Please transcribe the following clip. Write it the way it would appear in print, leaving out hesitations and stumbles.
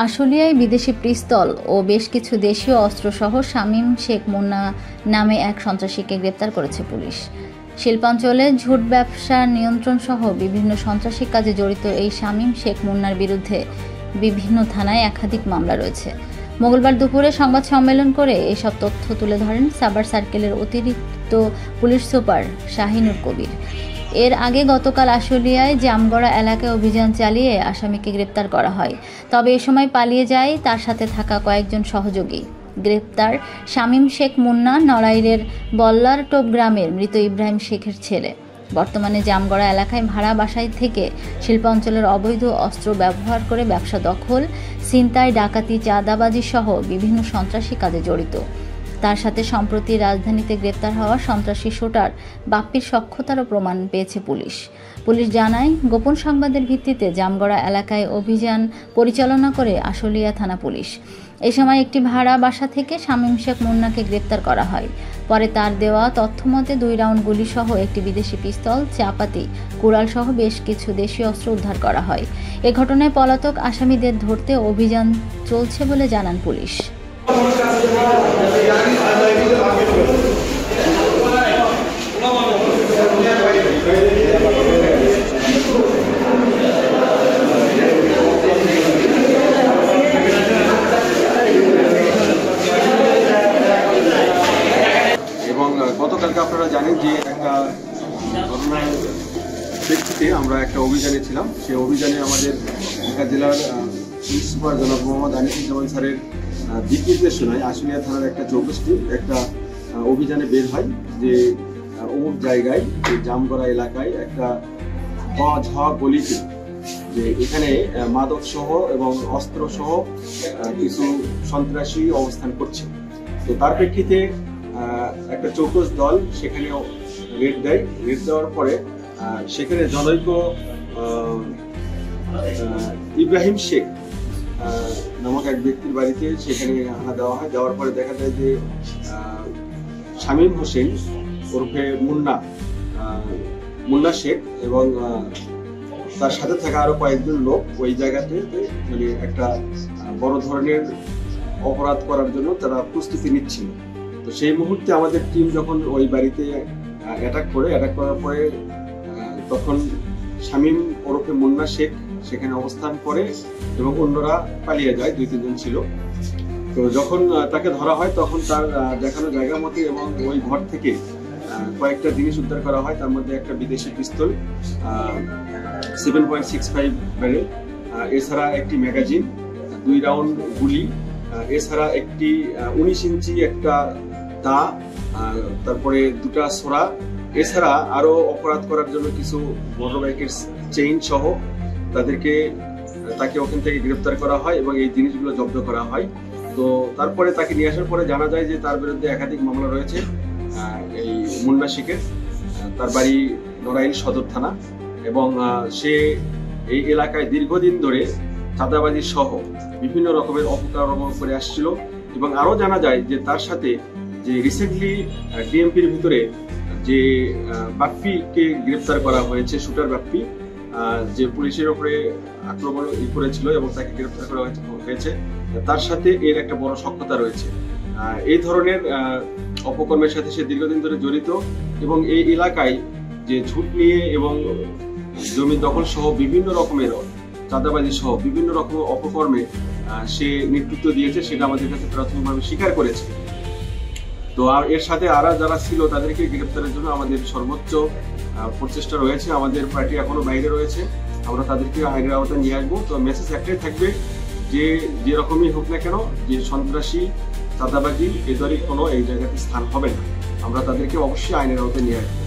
আশুলিয়ায় বিদেশি পিস্তল ও বেশ কিছু দেশীয় অস্ত্রসহ শামীম শেখ মুন্না নামে এক সন্ত্রাসীকে গ্রেপ্তার করেছে পুলিশ। শিল্পাঞ্চলে ঝুট ব্যবসা নিয়ন্ত্রণসহ বিভিন্ন সন্ত্রাসী কাজে জড়িত এই শামীম শেখ মুন্নার বিরুদ্ধে বিভিন্ন থানায় একাধিক মামলা রয়েছে। মঙ্গলবার দুপুরে সংবাদ সম্মেলন করে এসব তথ্য তুলে ধরেন সাভার সার্কেলের অতিরিক্ত পুলিশ সুপার শাহিনুর কবির। এর আগে গতকাল আশুলিয়ায় জামগড়া এলাকায় অভিযান চালিয়ে আসামিকে গ্রেপ্তার করা হয়। তবে এ সময় পালিয়ে যায় তার সাথে থাকা কয়েকজন সহযোগী। গ্রেপ্তার শামীম শেখ মুন্না নড়াইলের বল্লারটোপ গ্রামের মৃত ইব্রাহিম শেখের ছেলে। বর্তমানে জামগড়া এলাকায় ভাড়া বাসায় থেকে শিল্পাঞ্চলের অবৈধ অস্ত্র ব্যবহার করে ব্যবসা দখল, ছিনতাই, ডাকাতি, চাঁদাবাজি সহ বিভিন্ন সন্ত্রাসী কাজে জড়িত। তার সাথে সম্প্রতি রাজধানীতে গ্রেপ্তার হওয়া সন্ত্রাসী শুটার বাপ্পির সখ্যতারও প্রমাণ পেয়েছে পুলিশ। পুলিশ জানায়, গোপন সংবাদের ভিত্তিতে জামগড়া এলাকায় অভিযান পরিচালনা করে আশুলিয়া থানা পুলিশ। এই সময় একটি ভাড়া বাসা থেকে শামীম শেখ মুন্নাকে গ্রেপ্তার করা হয়। পরে তার দেওয়া তথ্যমতে 2 রাউন্ড গুলিসহ একটি বিদেশি পিস্তল, চাপাতি, কুড়াল সহ বেশ কিছু দেশীয় অস্ত্র উদ্ধার করা হয়। এ ঘটনায় পলাতক আসামিদের ধরতে অভিযান চলছে বলে জানান পুলিশ। এবং গতকালকে আপনারা জানেন যে একটা ঘটনার প্রেক্ষিতে আমরা একটা অভিযানে ছিলাম। সেই অভিযানে আমাদের ঢাকা জেলার পুলিশ সুপার জনাব মোহাম্মদ আনিসুজ্জামান স্যারের দিক নির্দেশনায় আশুলিয়া থানার একটা চৌকশটি একটা অভিযানে বের হয় যে অমুক জায়গায় জামগড়া এলাকায় একটা গলিতে যে এখানে মাদক সহ এবং অস্ত্র সহ কিছু সন্ত্রাসী অবস্থান করছে। তো তার প্রেক্ষিতে একটা চৌকস দল সেখানে রেড দেয়। রেড দেওয়ার পরে সেখানে জনৈক ইব্রাহিম শেখ নামক এক ব্যক্তির বাড়িতে সেখানে হানা দেওয়া হয়। দেওয়ার পরে দেখা যায় যে শামীম হোসেন ওরফে মুন্না শেখ এবং তার সাথে থাকা আরো কয়েকজন লোক ওই জায়গাতে মানে একটা বড় ধরনের অপরাধ করার জন্য তারা প্রস্তুতি নিচ্ছিল। তো সেই মুহূর্তে আমাদের টিম যখন ওই বাড়িতে অ্যাটাক করার পরে তখন শামীম ওরফে মুন্না শেখ সেখানে অবস্থান করে এবং অন্যরা পালিয়ে যায়, 2-3 জন ছিল। তো যখন তাকে ধরা হয় তখন তার দেখানো জায়গা মতে এবং ওই ঘর থেকে কয়েকটা জিনিস উদ্ধার করা হয়। তার মধ্যে একটা বিদেশি পিস্তল, 7.65 ব্যারেল, এছাড়া একটি ম্যাগাজিন, 2 রাউন্ড গুলি, এছাড়া একটি 19 ইঞ্চি একটা দা, তারপরে 2টা ছোরা, এছাড়া আরো অপরাধ করার জন্য কিছু মোটর বাইকের চেইন সহ তাকে ওখান থেকে গ্রেপ্তার করা হয় এবং এই জিনিসগুলো জব্দ করা হয়। তো তারপরে তাকে নিয়ে আসার পরে জানা যায় যে তার বিরুদ্ধে একাধিক মামলা রয়েছে। এই মুন্না শেখের, তার বাড়ি নড়াইল সদর থানা এবং সে এই এলাকায় দীর্ঘদিন ধরে চাঁদাবাজি সহ বিভিন্ন রকমের অপকর্ম করে আসছিল। এবং আরো জানা যায় যে তার সাথে যে রিসেন্টলি ডিএমপির ভিতরে যে বাপ্পিকে গ্রেপ্তার করা হয়েছে, শুটার বাপ্পি, যে পুলিশের উপরে আক্রমণ করেছিল এবং তাকে গ্রেপ্তার করা হয়েছে, তার সাথে এর একটা বড় সখ্যতা রয়েছে। এই ধরনের অপকর্মের সাথে সে দীর্ঘদিন ধরে জড়িত এবং এই এলাকায় যে ঝুট নিয়ে এবং জমি দখল সহ বিভিন্ন রকমের চাঁদাবাজি সহ বিভিন্ন রকমের অপকর্মে সে নেতৃত্ব দিয়েছে, সেটা আমাদের কাছে প্রাথমিকভাবে স্বীকার করেছে। তো আর এর সাথে যারা ছিল তাদেরকে গ্রেপ্তারের জন্য আমাদের সর্বোচ্চ প্রচেষ্টা রয়েছে। আমাদের পার্টি এখনো বাইরে রয়েছে, আমরা তাদেরকে আইনের আওতায় নিয়ে আসবো। তো মেসেজ একটাই থাকবে যে যেরকমই হোক না কেন, যে সন্ত্রাসী চাঁদাবাজি এদেরই কোনো এই জায়গাতে স্থান হবে না। আমরা তাদেরকে অবশ্যই আইনের আওতায় নিয়ে আসবো।